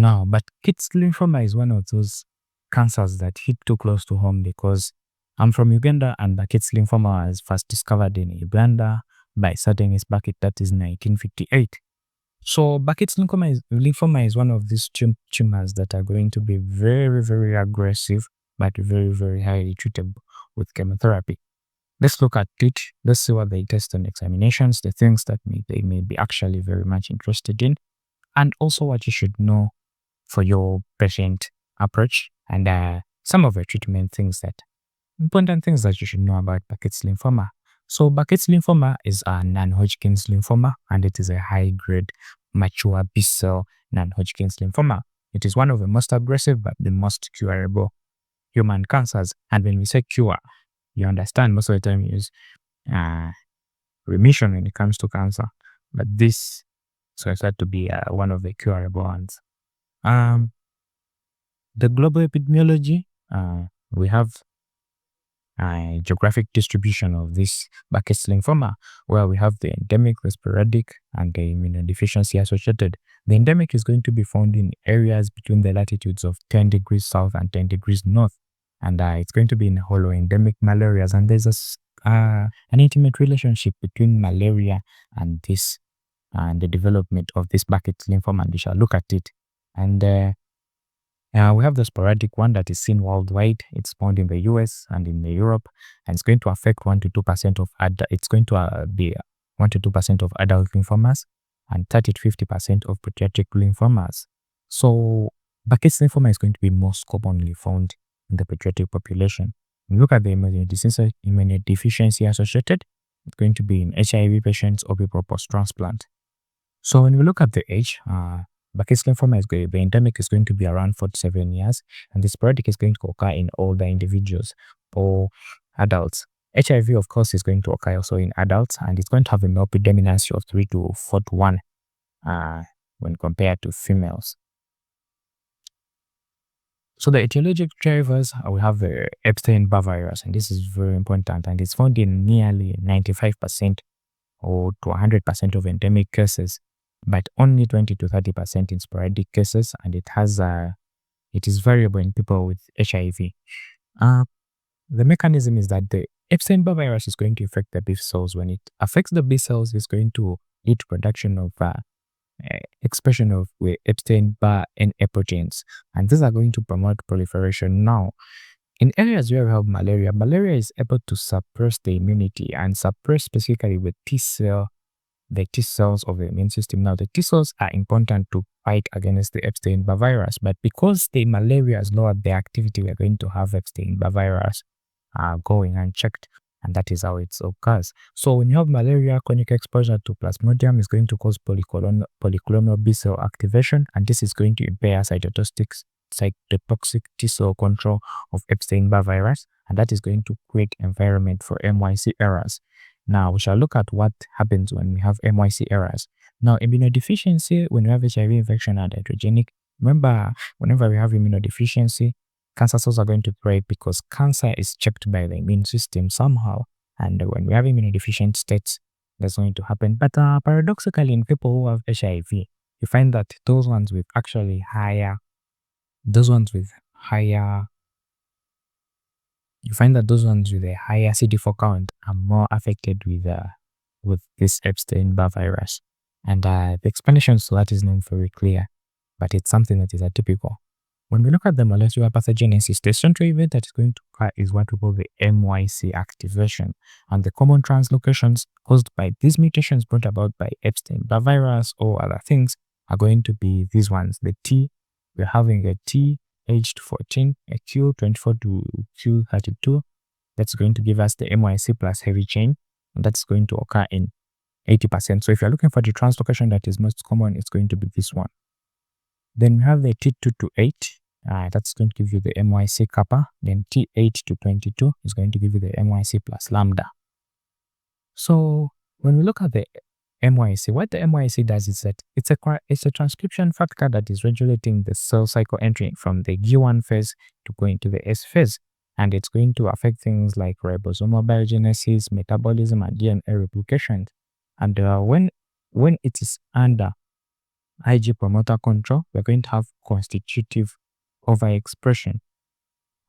Now, but Burkitt lymphoma is one of those cancers that hit too close to home because I'm from Uganda and Burkitt lymphoma was first discovered in Uganda by Sardinius Burkitt, that is 1958. So Burkitt lymphoma is one of these tumors that are going to be very, very aggressive, but very, very highly treatable with chemotherapy. Let's look at it. Let's see what they test on examinations, the things that they may be actually very much interested in, and also what you should know for your patient approach and some of the treatment things important things that you should know about Burkitt lymphoma. So Burkitt lymphoma is a non-Hodgkin's lymphoma, and it is a high-grade mature B-cell non-Hodgkin's lymphoma. It is one of the most aggressive but the most curable human cancers. And when we say cure, you understand most of the time we use remission when it comes to cancer, but this is said to be one of the curable ones. The global epidemiology, we have a geographic distribution of this Burkitt lymphoma, where we have the endemic, the sporadic, and the immunodeficiency-associated. The endemic is going to be found in areas between the latitudes of 10 degrees south and 10 degrees north, and it's going to be in holoendemic malarias, and there's an intimate relationship between malaria and this, and the development of this Burkitt lymphoma, and we shall look at it. And we have the sporadic one that is seen worldwide. It's found in the US and in Europe, and it's going to affect 1 to 2% of it's going to be 1 to 2% of adult lymphomas and 30 to 50% of pediatric lymphomas. So Burkitt lymphoma is going to be most commonly found in the pediatric population. When we look at the immunodeficiency-associated, it's going to be in HIV patients or people post-transplant. So when we look at the age, Burkitt lymphoma the endemic is going to be around 47 years, and the sporadic is going to occur in older individuals or adults. HIV, of course, is going to occur also in adults, and it's going to have a male predominance of 3 to 4 to 1 when compared to females. So the etiologic drivers, we have the Epstein-Barr virus, and this is very important, and it's found in nearly 95% or to 100% of endemic cases, but only 20 to 30% in sporadic cases, and it is variable in people with HIV. The mechanism is that the Epstein-Barr virus is going to affect the B cells. When it affects the B cells, it's going to lead to production of expression of Epstein-Barr N proteins, and these are going to promote proliferation. Now, in areas where we have malaria, malaria is able to suppress the immunity and suppress specifically with the T cells of the immune system. Now, the T cells are important to fight against the Epstein-Barr virus, but because the malaria has lowered the activity, we are going to have Epstein-Barr virus going unchecked, and that is how it occurs. So when you have malaria, chronic exposure to Plasmodium is going to cause polyclonal B cell activation, and this is going to impair cytotoxic T cell control of Epstein-Barr virus, and that is going to create environment for MYC errors. Now, we shall look at what happens when we have MYC errors. Now, immunodeficiency, when we have HIV infection and iatrogenic, remember, whenever we have immunodeficiency, cancer cells are going to thrive because cancer is checked by the immune system somehow. And when we have immunodeficient states, that's going to happen. But paradoxically, in people who have HIV, you find that those ones with a higher CD4 count are more affected with this Epstein-Barr virus. And the explanation to that is not very clear, but it's something that is atypical. When we look at the molecular pathogenesis, the central event that is going to occur is what we call the MYC activation. And the common translocations caused by these mutations brought about by Epstein-Barr virus or other things are going to be these ones. The T, we're having a T aged 14, a Q24 to Q32. That's going to give us the MYC plus heavy chain, and that's going to occur in 80%. So if you're looking for the translocation that is most common, it's going to be this one. Then we have the T2 to 8. That's going to give you the MYC kappa. Then T8 to 22 is going to give you the MYC plus lambda. So when we look at the MYC, what the MYC does is that it's a transcription factor that is regulating the cell cycle entry from the G1 phase to go into the S phase. And it's going to affect things like ribosomal biogenesis, metabolism, and DNA replication. And when it is under Ig promoter control, we're going to have constitutive overexpression.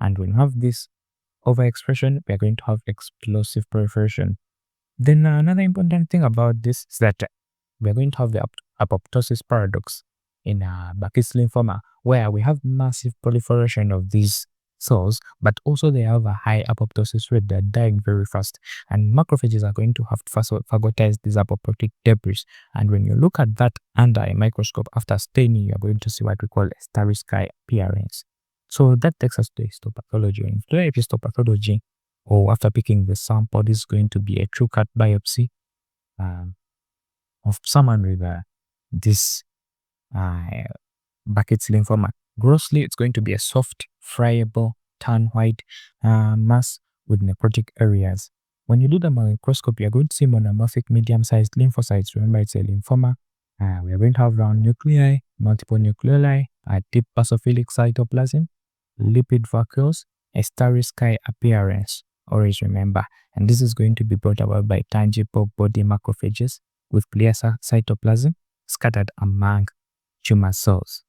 And when you have this overexpression, we're going to have explosive proliferation. Then another important thing about this is that we're going to have the apoptosis paradox in Burkitt lymphoma, where we have massive proliferation of these cells, but also they have a high apoptosis rate. They're dying very fast, and macrophages are going to have to phagocytize these apoptotic debris. And when you look at that under a microscope after staining, you're going to see what we call a Starry-sky appearance. So that takes us to histopathology. In histopathology, or after picking the sample, this is going to be a true cut biopsy of someone with this Burkitt lymphoma. Grossly, it's going to be a soft, friable, tan white mass with necrotic areas. When you do the microscopy, you're going to see monomorphic medium-sized lymphocytes. Remember, it's a lymphoma. We are going to have round nuclei, multiple nucleoli, a deep basophilic cytoplasm, lipid vacuoles, a starry-sky appearance. Always remember. And this is going to be brought about by tangible body macrophages with clear cytoplasm scattered among tumor cells.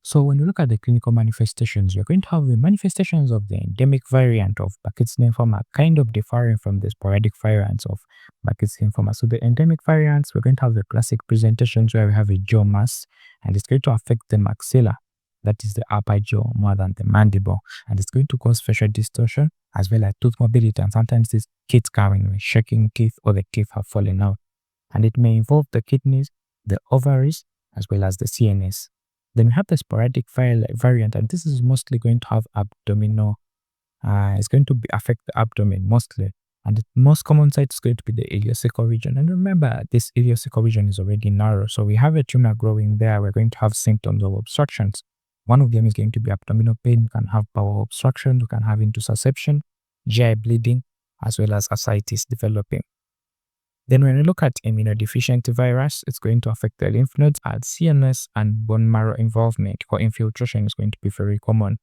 So when you look at the clinical manifestations, you're going to have the manifestations of the endemic variant of Burkitt lymphoma kind of differing from the sporadic variants of Burkitt lymphoma. So the endemic variants, we're going to have the classic presentations where we have a jaw mass, and it's going to affect the maxilla, that is the upper jaw, more than the mandible, and it's going to cause facial distortion as well as tooth mobility, and sometimes these kids carrying shaking teeth or the teeth have fallen out. And it may involve the kidneys, the ovaries, as well as the CNS. Then we have the sporadic variant, and this is mostly going to have abdominal, it's going to affect the abdomen mostly. And the most common site is going to be the ileocecal region. And remember, this ileocecal region is already narrow. So we have a tumor growing there. We're going to have symptoms of obstructions. One of them is going to be abdominal pain. You can have bowel obstruction. You can have intussusception, GI bleeding, as well as ascites developing. Then when we look at immunodeficiency virus, it's going to affect the lymph nodes, and CNS and bone marrow involvement or infiltration is going to be very common.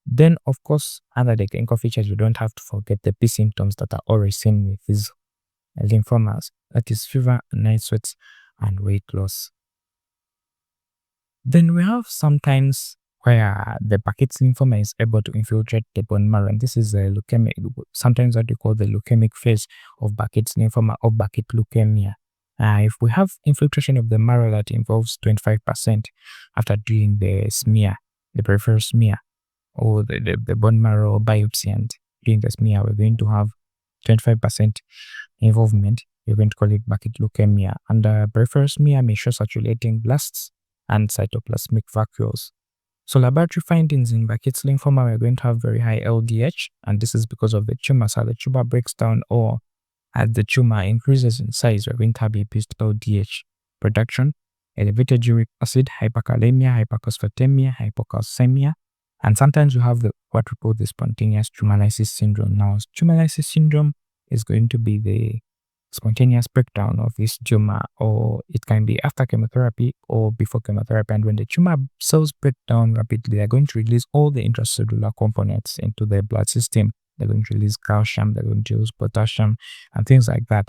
Then, of course, under the clinical features, we don't have to forget the P symptoms that are always seen with these lymphomas. That is fever, night sweats, and weight loss. Then we have sometimes where the Burkitt lymphoma is able to infiltrate the bone marrow, and this is a leukemic, sometimes what we call the leukemic phase of Burkitt lymphoma or Burkitt leukemia. If we have infiltration of the marrow that involves 25% after doing the smear, the peripheral smear, or the bone marrow biopsy, and doing the smear, we're going to have 25% involvement. You're going to call it Burkitt leukemia. And the peripheral smear may show circulating blasts and cytoplasmic vacuoles. So laboratory findings in Burkitt lymphoma, we're going to have very high LDH, and this is because of the tumor. So the tumor breaks down, or as the tumor increases in size, we're going to have increased LDH production, elevated uric acid, hyperkalemia, hyperphosphatemia, hypocalcemia, and sometimes you have what we call the spontaneous tumor lysis syndrome. Now, tumor lysis syndrome is going to be the spontaneous breakdown of this tumor, or it can be after chemotherapy or before chemotherapy. And when the tumor cells break down rapidly, they're going to release all the intracellular components into the blood system. They're going to release calcium, they're going to use potassium, and things like that,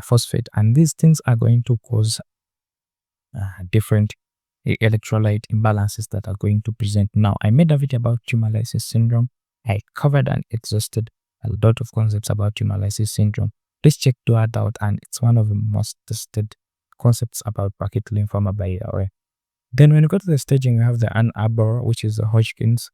phosphate. And these things are going to cause different electrolyte imbalances that are going to present. Now, I made a video about tumor lysis syndrome. I covered and exhausted a lot of concepts about tumor lysis syndrome. Please check that out, and it's one of the most tested concepts about Burkitt lymphoma, by the way. Then when you go to the staging, we have the Ann Arbor, which is the Hodgkin's,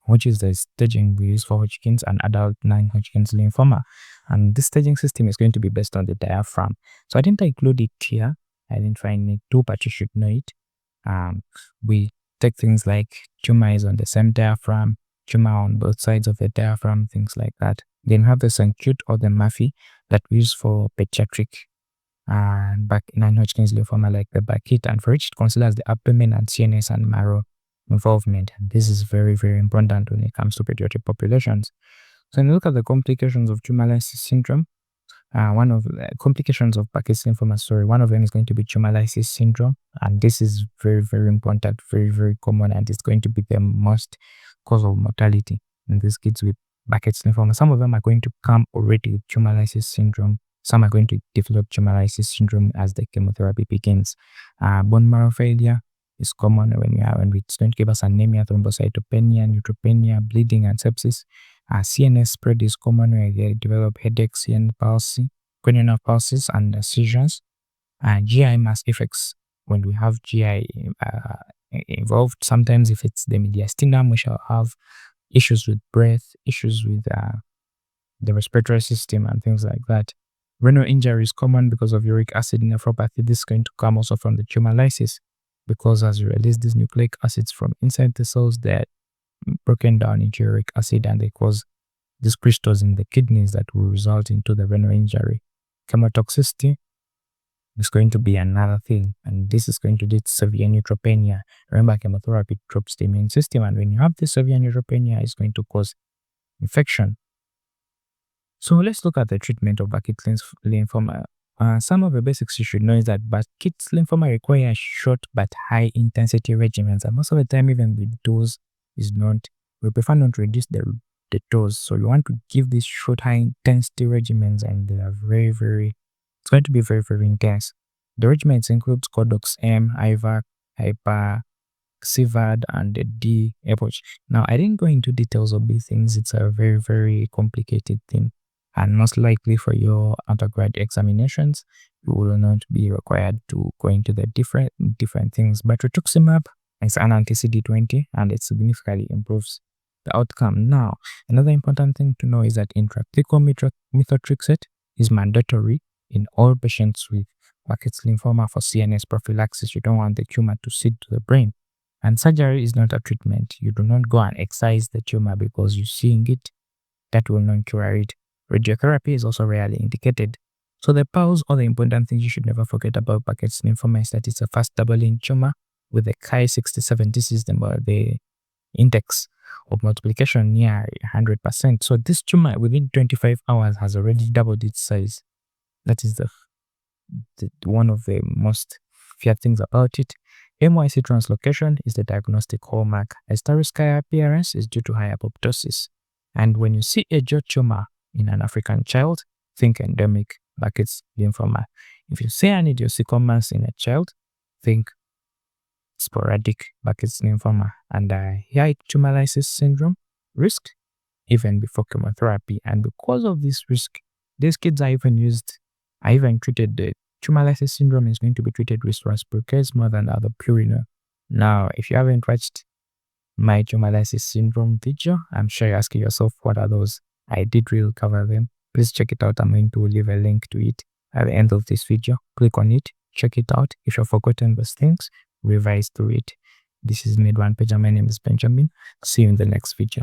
which is the staging we use for Hodgkin's and adult non-Hodgkin's lymphoma. And this staging system is going to be based on the diaphragm. So I didn't include it here. I didn't find it too, but you should know it. We take things like tumor is on the same diaphragm, tumor on both sides of the diaphragm, things like that. Then we have the Sancute or the Murphy that we use for pediatric and non-Hodgkin's lymphoma like the Burkitt, and for which it considers the abdomen and CNS and marrow involvement. And this is very, very important when it comes to pediatric populations. So when you look at the complications of tumor lysis syndrome, one of the complications of Burkitt lymphoma, one of them is going to be tumor lysis syndrome, and this is very, very important, very, very common, and it's going to be the most cause of mortality in these kids with Burkitt lymphoma. Some of them are going to come already with tumor lysis syndrome Some are going to develop tumor lysis syndrome as the chemotherapy begins. Bone marrow failure is common when it's going to give us anemia, thrombocytopenia, neutropenia, bleeding, and sepsis. CNS spread is common where they develop headaches, CN palsy, cranial pulses, and seizures. GI mass effects, when we have GI involved, sometimes if it's the mediastinum, we shall have issues with breath, issues with the respiratory system, and things like that. Renal injury is common because of uric acid nephropathy. This is going to come also from the tumor lysis, because as you release these nucleic acids from inside the cells, they're broken down into uric acid and they cause these crystals in the kidneys that will result into the renal injury. Chemotoxicity is going to be another thing, and this is going to lead to severe neutropenia. Remember, chemotherapy drops the immune system, and when you have this severe neutropenia, it's going to cause infection. So let's look at the treatment of Burkitt lymphoma. Some of the basics you should know is that Burkitt lymphoma requires short but high intensity regimens, and most of the time even the dose is not, we prefer not to reduce the dose. So you want to give these short high intensity regimens, and they are it's going to be very, very intense. The regimens include CODOX-M, IVAC, Hyper-CVAD, and the D approach. Now, I didn't go into details of these things. It's a very, very complicated thing. And most likely for your undergrad examinations, you will not be required to go into the different things. But rituximab is an anti-CD20 and it significantly improves the outcome. Now, another important thing to know is that intrathecal methotrexate is mandatory in all patients with Burkitt lymphoma for CNS prophylaxis. You don't want the tumor to seed to the brain. And surgery is not a treatment. You do not go and excise the tumor because you're seeing it. That will not cure it. Radiotherapy is also rarely indicated. So the pause or the important thing you should never forget about Burkitt lymphoma is that it's a fast doubling tumor with a Chi-67. This is the index of multiplication near 100%. So this tumor within 25 hours has already doubled its size. That is the one of the most feared things about it. MYC translocation is the diagnostic hallmark. A Starry-sky appearance is due to high apoptosis. And when you see a jaw tumor in an African child, think endemic Burkitt lymphoma. If you see an idiopsychal mass in a child, think sporadic Burkitt lymphoma. And high tumor lysis syndrome risk even before chemotherapy. And because of this risk, these kids are even treated. The tumor lysis syndrome is going to be treated with rasburcase more than other purina. Now, if you haven't watched my tumor lysis syndrome video, I'm sure you're asking yourself, what are those? I did really cover them. Please check it out. I'm going to leave a link to it at the end of this video. Click on it, check it out. If you've forgotten those things, revise through it. This is Made One Pager. My name is Benjamin. See you in the next video.